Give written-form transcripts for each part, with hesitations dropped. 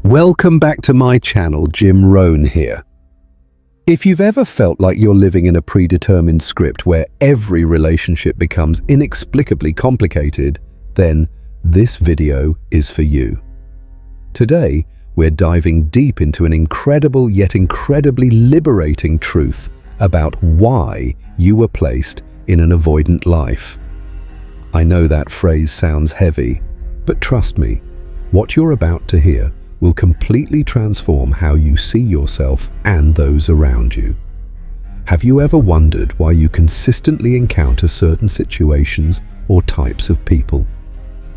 Welcome back to my channel, Jim Rohn here. If you've ever felt like you're living in a predetermined script where every relationship becomes inexplicably complicated, then this video is for you. Today, we're diving deep into an incredible yet incredibly liberating truth about why you were placed in an avoidant life. I know that phrase sounds heavy, but trust me, what you're about to hear will completely transform how you see yourself and those around you. Have you ever wondered why you consistently encounter certain situations or types of people?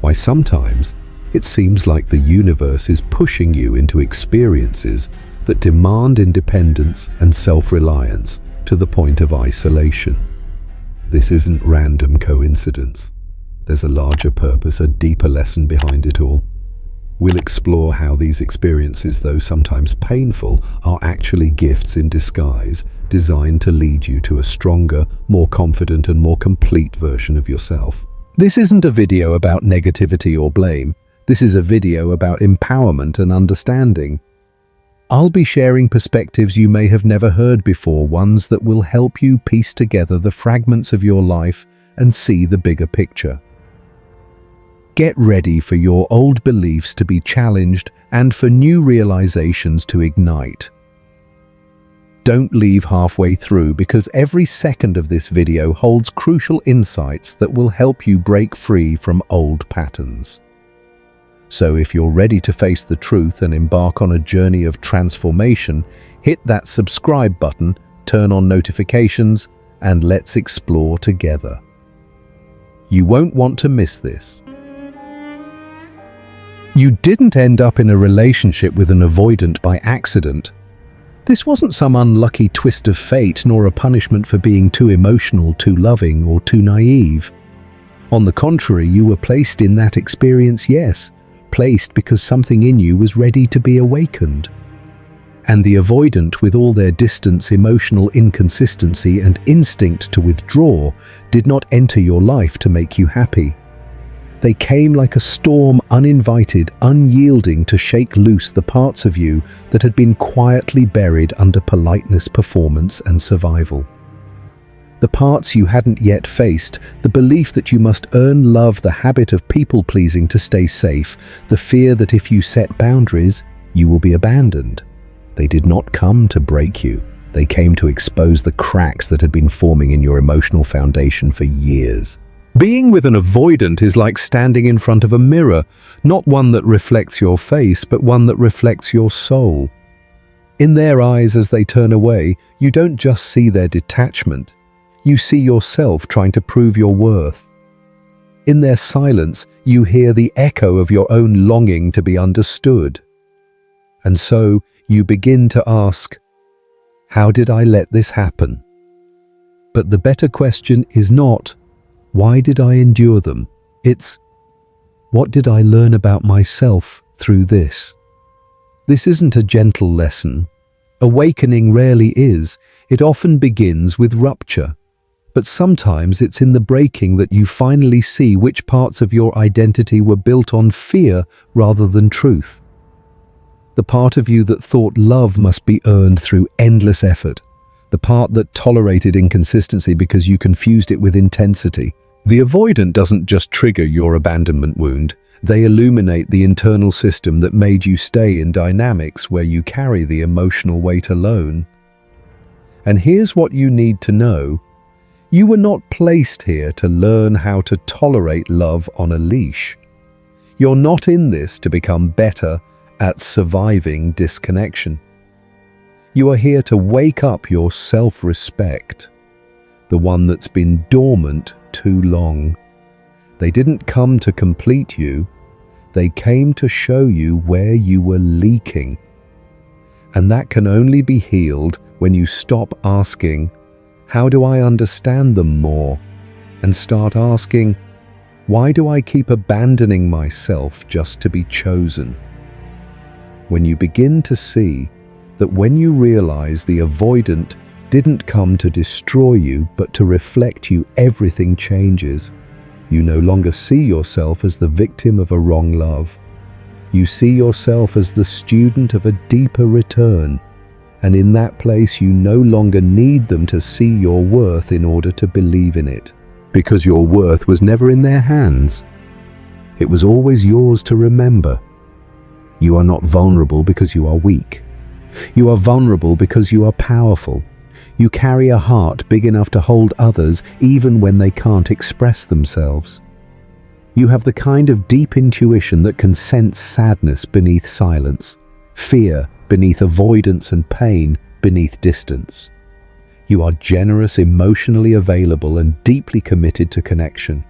Why sometimes it seems like the universe is pushing you into experiences that demand independence and self-reliance to the point of isolation? This isn't random coincidence. There's a larger purpose, a deeper lesson behind it all. We'll explore how these experiences, though sometimes painful, are actually gifts in disguise, designed to lead you to a stronger, more confident and more complete version of yourself. This isn't a video about negativity or blame. This is a video about empowerment and understanding. I'll be sharing perspectives you may have never heard before, ones that will help you piece together the fragments of your life and see the bigger picture. Get ready for your old beliefs to be challenged and for new realizations to ignite. Don't leave halfway through, because every second of this video holds crucial insights that will help you break free from old patterns. So if you're ready to face the truth and embark on a journey of transformation, hit that subscribe button, turn on notifications, and let's explore together. You won't want to miss this. You didn't end up in a relationship with an avoidant by accident. This wasn't some unlucky twist of fate, nor a punishment for being too emotional, too loving, or too naive. On the contrary, you were placed in that experience, yes, placed because something in you was ready to be awakened. And the avoidant, with all their distance, emotional inconsistency, and instinct to withdraw, did not enter your life to make you happy. They came like a storm, uninvited, unyielding, to shake loose the parts of you that had been quietly buried under politeness, performance, and survival. The parts you hadn't yet faced, the belief that you must earn love, the habit of people-pleasing to stay safe, the fear that if you set boundaries, you will be abandoned. They did not come to break you. They came to expose the cracks that had been forming in your emotional foundation for years. Being with an avoidant is like standing in front of a mirror, not one that reflects your face, but one that reflects your soul. In their eyes, as they turn away, you don't just see their detachment. You see yourself trying to prove your worth. In their silence, you hear the echo of your own longing to be understood. And so, you begin to ask, how did I let this happen? But the better question is not, why did I endure them? It's, what did I learn about myself through this? This isn't a gentle lesson. Awakening rarely is. It often begins with rupture. But sometimes it's in the breaking that you finally see which parts of your identity were built on fear rather than truth. The part of you that thought love must be earned through endless effort. The part that tolerated inconsistency because you confused it with intensity. The avoidant doesn't just trigger your abandonment wound. They illuminate the internal system that made you stay in dynamics where you carry the emotional weight alone. And here's what you need to know. You were not placed here to learn how to tolerate love on a leash. You're not in this to become better at surviving disconnection. You are here to wake up your self-respect, the one that's been dormant too long. They didn't come to complete you. They came to show you where you were leaking. And that can only be healed when you stop asking, how do I understand them more? And start asking, why do I keep abandoning myself just to be chosen? When you begin to see that when you realize the avoidant didn't come to destroy you but to reflect you, everything changes. You no longer see yourself as the victim of a wrong love. You see yourself as the student of a deeper return, and in that place you no longer need them to see your worth in order to believe in it, because your worth was never in their hands. It was always yours to remember. You are not vulnerable because you are weak. You are vulnerable because you are powerful. You carry a heart big enough to hold others even when they can't express themselves. You have the kind of deep intuition that can sense sadness beneath silence, fear beneath avoidance, and pain beneath distance. You are generous, emotionally available, and deeply committed to connection.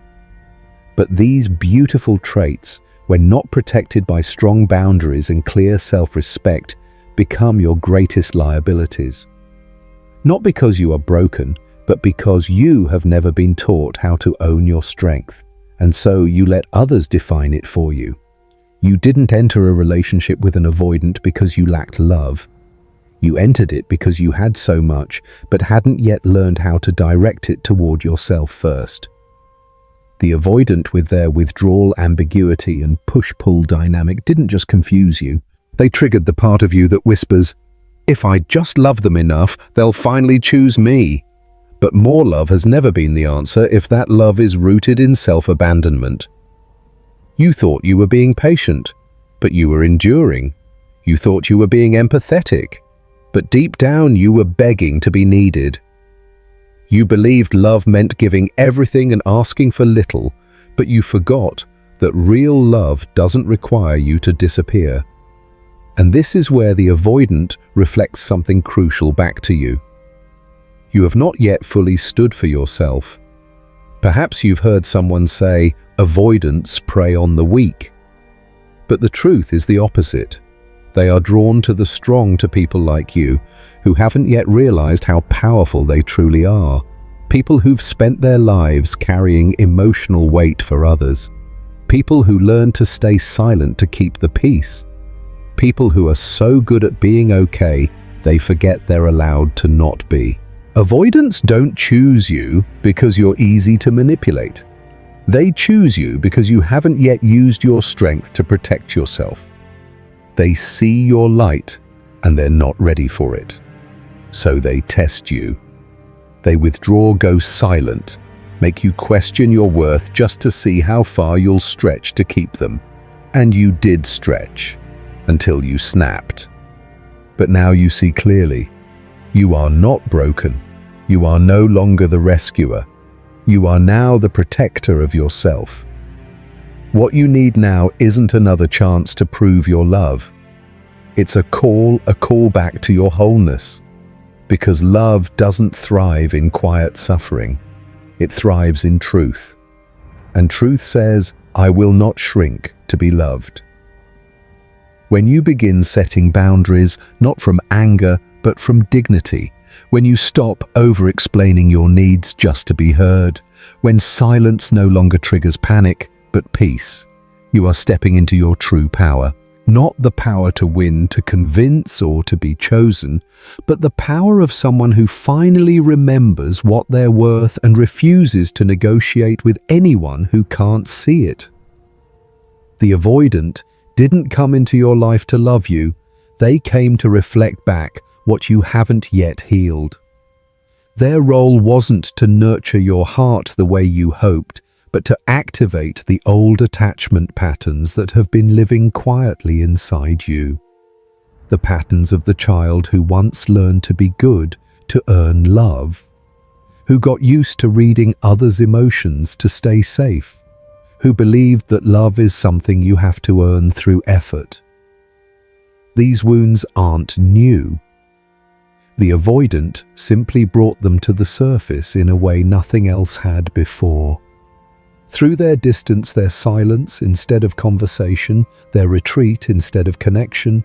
But these beautiful traits, when not protected by strong boundaries and clear self-respect, become your greatest liabilities. Not because you are broken, but because you have never been taught how to own your strength, and so you let others define it for you. You didn't enter a relationship with an avoidant because you lacked love. You entered it because you had so much, but hadn't yet learned how to direct it toward yourself first. The avoidant, with their withdrawal, ambiguity, and push-pull dynamic, didn't just confuse you. They triggered the part of you that whispers, "If I just love them enough, they'll finally choose me." But more love has never been the answer if that love is rooted in self-abandonment. You thought you were being patient, but you were enduring. You thought you were being empathetic, but deep down you were begging to be needed. You believed love meant giving everything and asking for little, but you forgot that real love doesn't require you to disappear. And this is where the avoidant reflects something crucial back to you. You have not yet fully stood for yourself. Perhaps you've heard someone say, "Avoidants prey on the weak." But the truth is the opposite. They are drawn to the strong, to people like you, who haven't yet realized how powerful they truly are. People who've spent their lives carrying emotional weight for others. People who learn to stay silent to keep the peace. People who are so good at being okay, they forget they're allowed to not be. Avoidants don't choose you because you're easy to manipulate. They choose you because you haven't yet used your strength to protect yourself. They see your light and they're not ready for it. So they test you. They withdraw, go silent, make you question your worth just to see how far you'll stretch to keep them. And you did stretch, until you snapped. But now you see clearly. You are not broken. You are no longer the rescuer. You are now the protector of yourself. What you need now isn't another chance to prove your love. It's a call back to your wholeness. Because love doesn't thrive in quiet suffering. It thrives in truth. And truth says, "I will not shrink to be loved." When you begin setting boundaries, not from anger, but from dignity, when you stop over-explaining your needs just to be heard, when silence no longer triggers panic, but peace, you are stepping into your true power. Not the power to win, to convince, or to be chosen, but the power of someone who finally remembers what they're worth and refuses to negotiate with anyone who can't see it. The avoidant didn't come into your life to love you. They came to reflect back what you haven't yet healed. Their role wasn't to nurture your heart the way you hoped, but to activate the old attachment patterns that have been living quietly inside you. The patterns of the child who once learned to be good to earn love, who got used to reading others' emotions to stay safe, who believed that love is something you have to earn through effort. These wounds aren't new. The avoidant simply brought them to the surface in a way nothing else had before. Through their distance, their silence instead of conversation, their retreat instead of connection,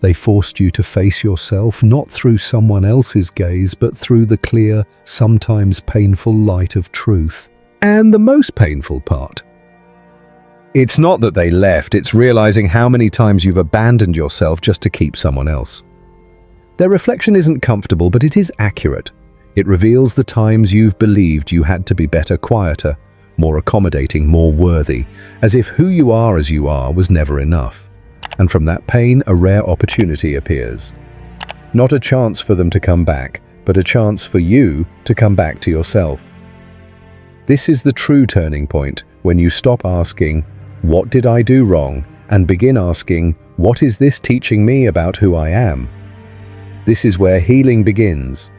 they forced you to face yourself not through someone else's gaze, but through the clear, sometimes painful light of truth. And the most painful part, it's not that they left, it's realizing how many times you've abandoned yourself just to keep someone else. Their reflection isn't comfortable, but it is accurate. It reveals the times you've believed you had to be better, quieter, more accommodating, more worthy, as if who you are as you are was never enough. And from that pain, a rare opportunity appears. Not a chance for them to come back, but a chance for you to come back to yourself. This is the true turning point, when you stop asking, "What did I do wrong?" and begin asking, "What is this teaching me about who I am?" This is where healing begins,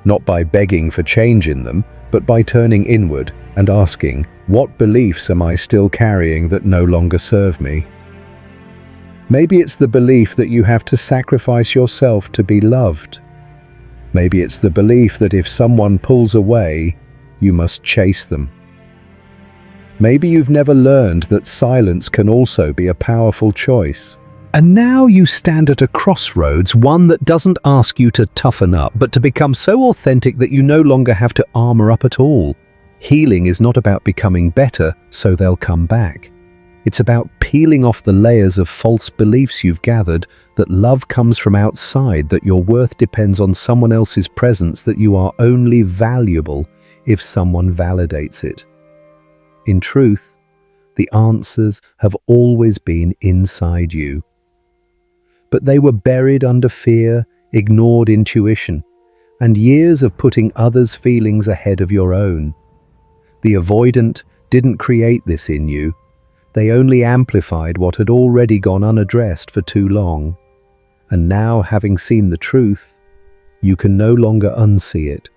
not by begging for change in them, but by turning inward and asking, "What beliefs am I still carrying that no longer serve me?" Maybe it's the belief that you have to sacrifice yourself to be loved. Maybe it's the belief that if someone pulls away, you must chase them. Maybe you've never learned that silence can also be a powerful choice. And now you stand at a crossroads, one that doesn't ask you to toughen up, but to become so authentic that you no longer have to armor up at all. Healing is not about becoming better so they'll come back. It's about peeling off the layers of false beliefs you've gathered, that love comes from outside, that your worth depends on someone else's presence, that you are only valuable if someone validates it. In truth, the answers have always been inside you. But they were buried under fear, ignored intuition, and years of putting others' feelings ahead of your own. The avoidant didn't create this in you. They only amplified what had already gone unaddressed for too long. And now, having seen the truth, you can no longer unsee it.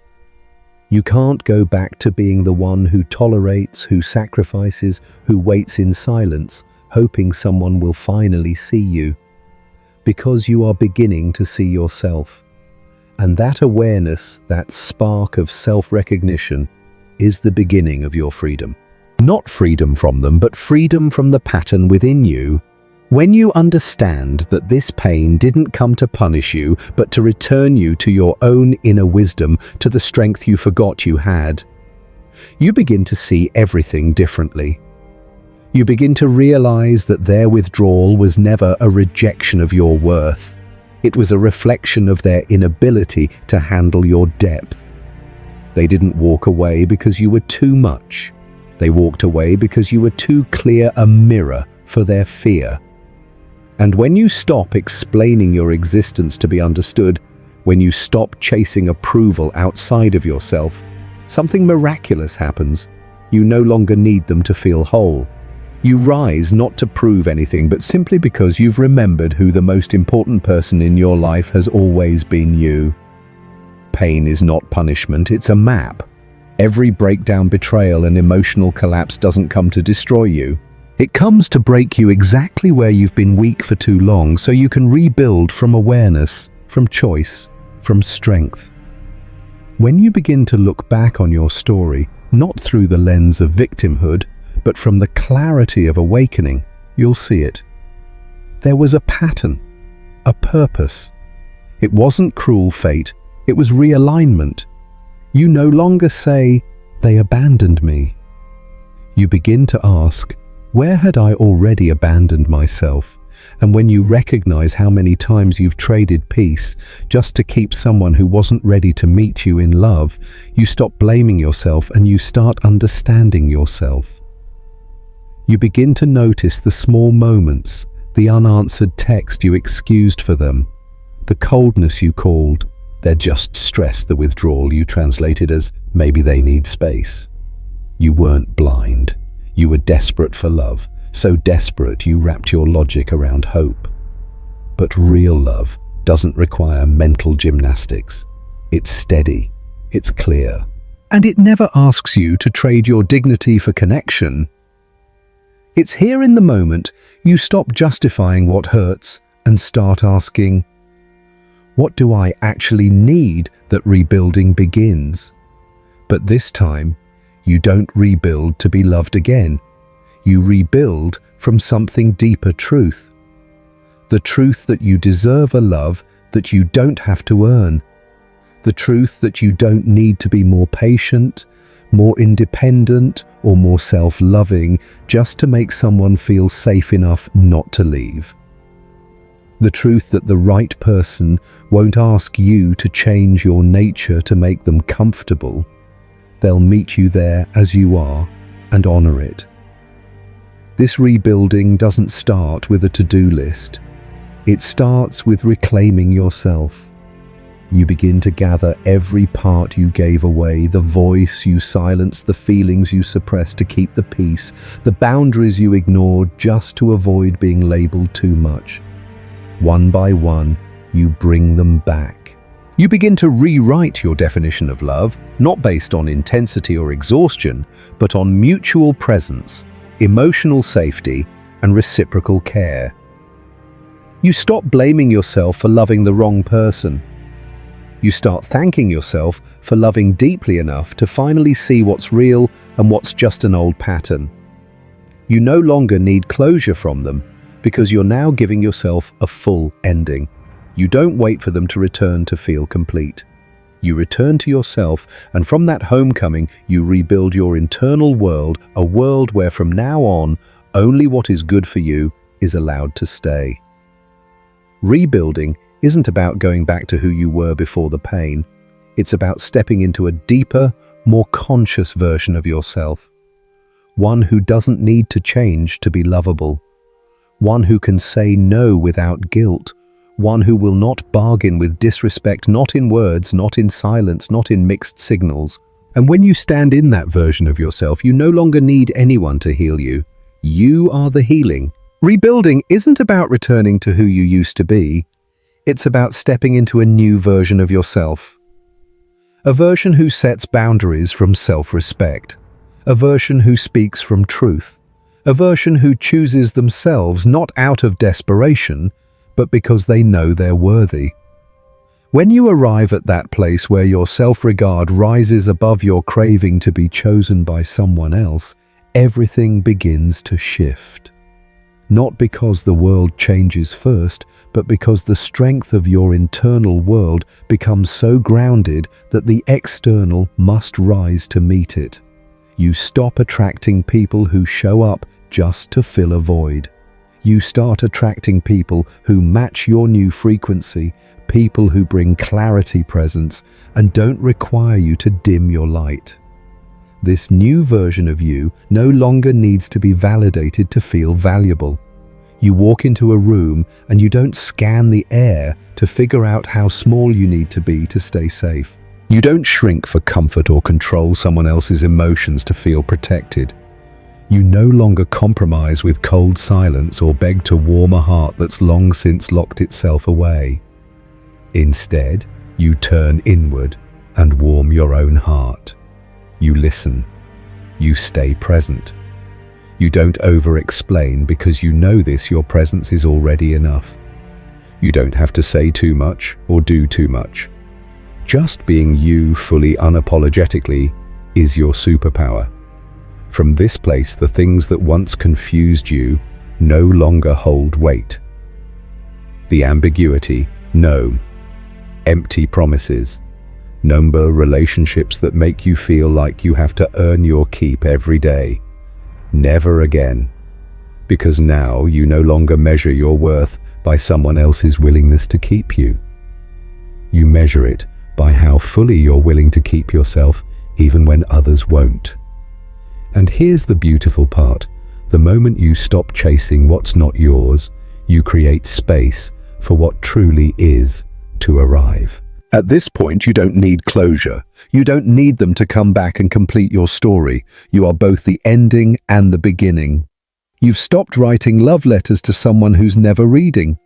You can't go back to being the one who tolerates, who sacrifices, who waits in silence, hoping someone will finally see you. Because you are beginning to see yourself. And that awareness, that spark of self-recognition, is the beginning of your freedom. Not freedom from them, but freedom from the pattern within you. When you understand that this pain didn't come to punish you, but to return you to your own inner wisdom, to the strength you forgot you had, you begin to see everything differently. You begin to realize that their withdrawal was never a rejection of your worth. It was a reflection of their inability to handle your depth. They didn't walk away because you were too much. They walked away because you were too clear a mirror for their fear. And when you stop explaining your existence to be understood, when you stop chasing approval outside of yourself, something miraculous happens. You no longer need them to feel whole. You rise not to prove anything, but simply because you've remembered who the most important person in your life has always been you. Pain is not punishment, it's a map. Every breakdown, betrayal, and emotional collapse doesn't come to destroy you. It comes to break you exactly where you've been weak for too long, so you can rebuild from awareness, from choice, from strength. When you begin to look back on your story, not through the lens of victimhood, but from the clarity of awakening, you'll see it. There was a pattern, a purpose. It wasn't cruel fate, it was realignment. You no longer say, "They abandoned me." You begin to ask, where had I already abandoned myself? And when you recognize how many times you've traded peace just to keep someone who wasn't ready to meet you in love, you stop blaming yourself and you start understanding yourself. You begin to notice the small moments, the unanswered text you excused for them, the coldness you called, "They're just stressed," the withdrawal you translated as, "Maybe they need space." You weren't blind. You were desperate for love, so desperate you wrapped your logic around hope. But real love doesn't require mental gymnastics. It's steady, it's clear, and it never asks you to trade your dignity for connection. It's here in the moment you stop justifying what hurts and start asking, what do I actually need that rebuilding begins? But this time, you don't rebuild to be loved again. You rebuild from something deeper truth. The truth that you deserve a love that you don't have to earn. The truth that you don't need to be more patient, more independent, or more self-loving just to make someone feel safe enough not to leave. The truth that the right person won't ask you to change your nature to make them comfortable. They'll meet you there as you are and honor it. This rebuilding doesn't start with a to-do list. It starts with reclaiming yourself. You begin to gather every part you gave away, the voice you silenced, the feelings you suppressed to keep the peace, the boundaries you ignored just to avoid being labeled too much. One by one, you bring them back. You begin to rewrite your definition of love, not based on intensity or exhaustion, but on mutual presence, emotional safety, and reciprocal care. You stop blaming yourself for loving the wrong person. You start thanking yourself for loving deeply enough to finally see what's real and what's just an old pattern. You no longer need closure from them because you're now giving yourself a full ending. You don't wait for them to return to feel complete. You return to yourself, and from that homecoming, you rebuild your internal world, a world where from now on, only what is good for you is allowed to stay. Rebuilding isn't about going back to who you were before the pain. It's about stepping into a deeper, more conscious version of yourself. One who doesn't need to change to be lovable. One who can say no without guilt. One who will not bargain with disrespect, not in words, not in silence, not in mixed signals. And when you stand in that version of yourself, you no longer need anyone to heal you. You are the healing. Rebuilding isn't about returning to who you used to be. It's about stepping into a new version of yourself. A version who sets boundaries from self-respect. A version who speaks from truth. A version who chooses themselves not out of desperation, but because they know they're worthy. When you arrive at that place where your self-regard rises above your craving to be chosen by someone else, everything begins to shift. Not because the world changes first, but because the strength of your internal world becomes so grounded that the external must rise to meet it. You stop attracting people who show up just to fill a void. You start attracting people who match your new frequency, people who bring clarity, presence, and don't require you to dim your light. This new version of you no longer needs to be validated to feel valuable. You walk into a room and you don't scan the air to figure out how small you need to be to stay safe. You don't shrink for comfort or control someone else's emotions to feel protected. You no longer compromise with cold silence or beg to warm a heart that's long since locked itself away. Instead, you turn inward and warm your own heart. You listen. You stay present. You don't over-explain because you know your presence is already enough. You don't have to say too much or do too much. Just being you fully unapologetically is your superpower. From this place, the things that once confused you no longer hold weight. The ambiguity, no. Empty promises. Number relationships that make you feel like you have to earn your keep every day. Never again. Because now you no longer measure your worth by someone else's willingness to keep you. You measure it by how fully you're willing to keep yourself even when others won't. And here's the beautiful part. The moment you stop chasing what's not yours, you create space for what truly is to arrive. At this point, you don't need closure. You don't need them to come back and complete your story. You are both the ending and the beginning. You've stopped writing love letters to someone who's never reading.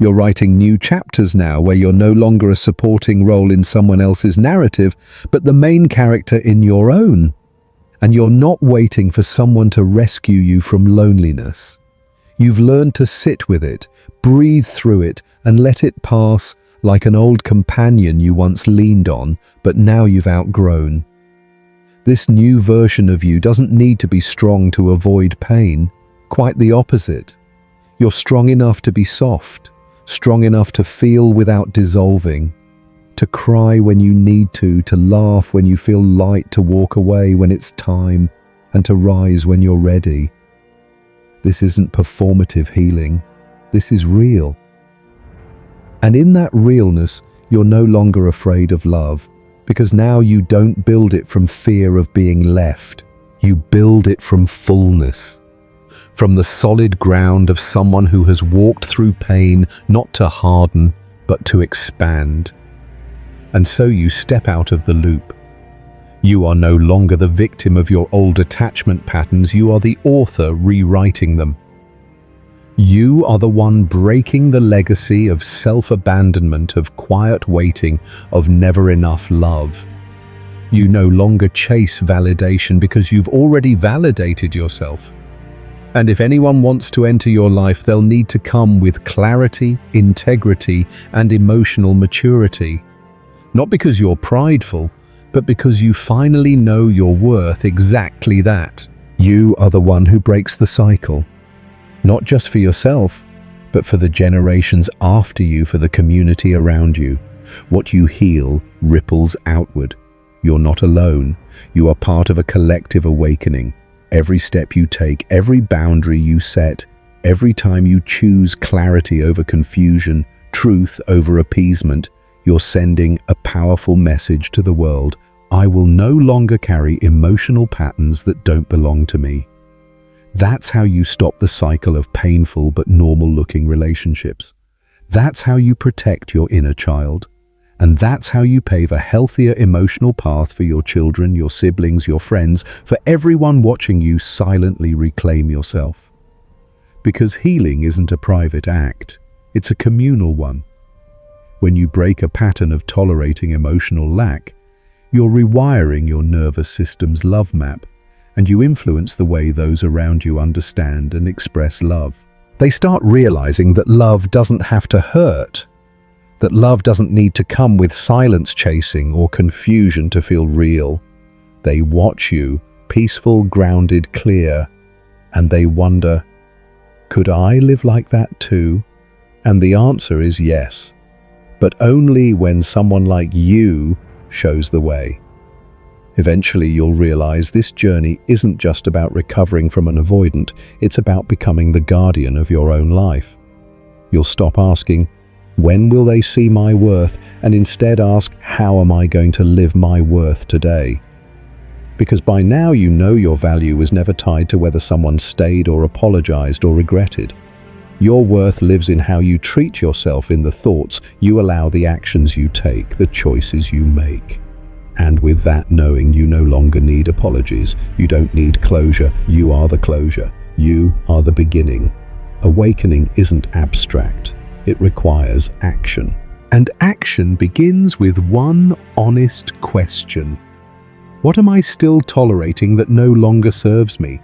You're writing new chapters now where you're no longer a supporting role in someone else's narrative, but the main character in your own. And you're not waiting for someone to rescue you from loneliness. You've learned to sit with it, breathe through it, and let it pass like an old companion you once leaned on, but now you've outgrown. This new version of you doesn't need to be strong to avoid pain. Quite the opposite. You're strong enough to be soft, strong enough to feel without dissolving, to cry when you need to laugh when you feel light, to walk away when it's time, and to rise when you're ready. This isn't performative healing. This is real. And in that realness, you're no longer afraid of love, because now you don't build it from fear of being left. You build it from fullness. from the solid ground of someone who has walked through pain, not to harden, but to expand. And so you step out of the loop. You are no longer the victim of your old attachment patterns, you are the author rewriting them. You are the one breaking the legacy of self-abandonment, of quiet waiting, of never enough love. You no longer chase validation because you've already validated yourself. And if anyone wants to enter your life, they'll need to come with clarity, integrity, and emotional maturity. Not because you're prideful, but because you finally know you're worth exactly that. You are the one who breaks the cycle. Not just for yourself, but for the generations after you, for the community around you. What you heal ripples outward. You're not alone. You are part of a collective awakening. Every step you take, every boundary you set, every time you choose clarity over confusion, truth over appeasement, you're sending a powerful message to the world. I will no longer carry emotional patterns that don't belong to me. That's how you stop the cycle of painful but normal-looking relationships. That's how you protect your inner child. And that's how you pave a healthier emotional path for your children, your siblings, your friends, for everyone watching you silently reclaim yourself. Because healing isn't a private act, it's a communal one. When you break a pattern of tolerating emotional lack, you're rewiring your nervous system's love map, and you influence the way those around you understand and express love. They start realizing that love doesn't have to hurt, that love doesn't need to come with silence chasing or confusion to feel real. They watch you, peaceful, grounded, clear, and they wonder, could I live like that too? And the answer is yes, but only when someone like you shows the way. Eventually you'll realize this journey isn't just about recovering from an avoidant, it's about becoming the guardian of your own life. You'll stop asking, when will they see my worth? And instead ask, how am I going to live my worth today? Because by now you know your value was never tied to whether someone stayed or apologized or regretted. Your worth lives in how you treat yourself, in the thoughts you allow, the actions you take, the choices you make. And with that knowing, you no longer need apologies. You don't need closure. You are the closure. You are the beginning. Awakening isn't abstract. It requires action. And action begins with one honest question. What am I still tolerating that no longer serves me?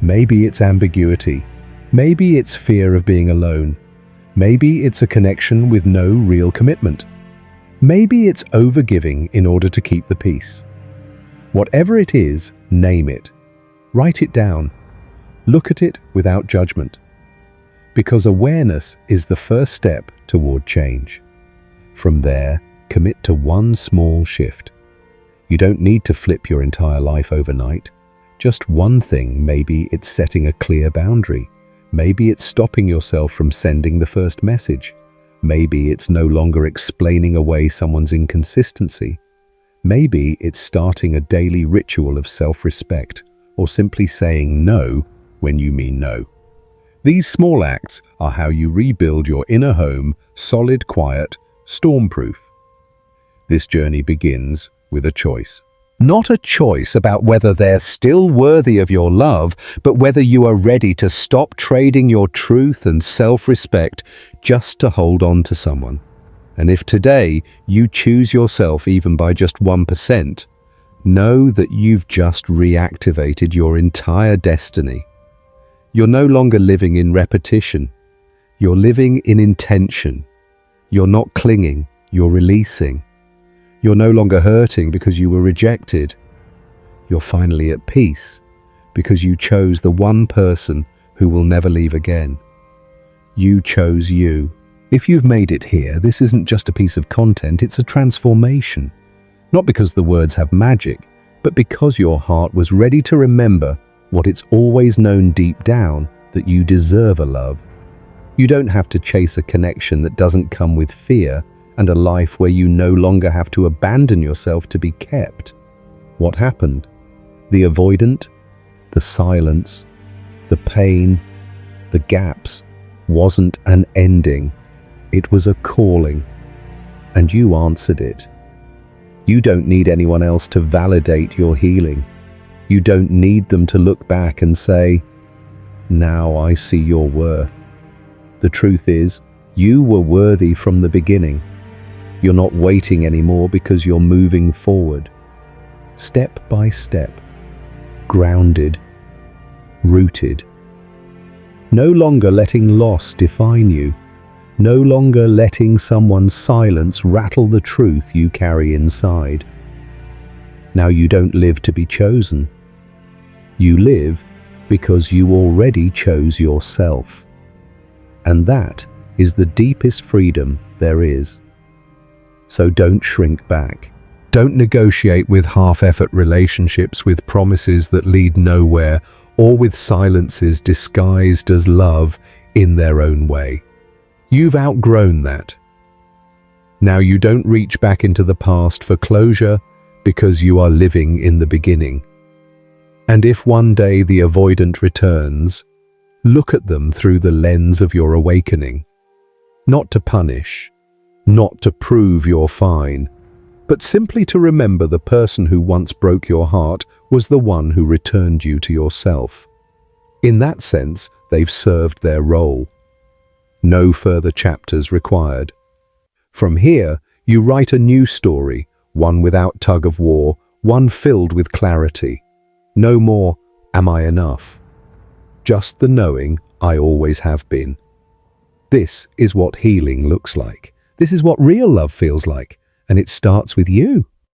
Maybe it's ambiguity. Maybe it's fear of being alone. Maybe it's a connection with no real commitment. Maybe it's overgiving in order to keep the peace. Whatever it is, name it. Write it down. Look at it without judgment. Because awareness is the first step toward change. From there, commit to one small shift. You don't need to flip your entire life overnight. Just one thing. Maybe it's setting a clear boundary. Maybe it's stopping yourself from sending the first message. Maybe it's no longer explaining away someone's inconsistency. Maybe it's starting a daily ritual of self-respect, or simply saying no when you mean no. These small acts are how you rebuild your inner home, solid, quiet, storm-proof. This journey begins with a choice. Not a choice about whether they're still worthy of your love, but whether you are ready to stop trading your truth and self-respect just to hold on to someone. And if today you choose yourself even by just 1%, know that you've just reactivated your entire destiny. You're no longer living in repetition. You're living in intention. You're not clinging, you're releasing. You're no longer hurting because you were rejected. You're finally at peace because you chose the one person who will never leave again. You chose you. If you've made it here, this isn't just a piece of content, it's a transformation. Not because the words have magic, but because your heart was ready to remember what it's always known deep down, that you deserve a love. You don't have to chase a connection that doesn't come with fear, and a life where you no longer have to abandon yourself to be kept. What happened? The avoidant, the silence, The pain, the gaps, wasn't an ending. It was a calling, and you answered it. You don't need anyone else to validate your healing. You don't need them to look back and say, "Now I see your worth." The truth is, you were worthy from the beginning. You're not waiting anymore because you're moving forward, step by step, grounded, rooted. No longer letting loss define you. No longer letting someone's silence rattle the truth you carry inside. Now you don't live to be chosen. You live because you already chose yourself. And that is the deepest freedom there is. So don't shrink back. Don't negotiate with half-effort relationships, with promises that lead nowhere, or with silences disguised as love in their own way. You've outgrown that. Now you don't reach back into the past for closure because you are living in the beginning. And if one day the avoidant returns, look at them through the lens of your awakening. Not to punish, not to prove you're fine, but simply to remember the person who once broke your heart was the one who returned you to yourself. In that sense, they've served their role. No further chapters required. From here, you write a new story, one without tug of war, one filled with clarity. No more, "Am I enough?" Just the knowing, "I always have been." This is what healing looks like. This is what real love feels like, and it starts with you.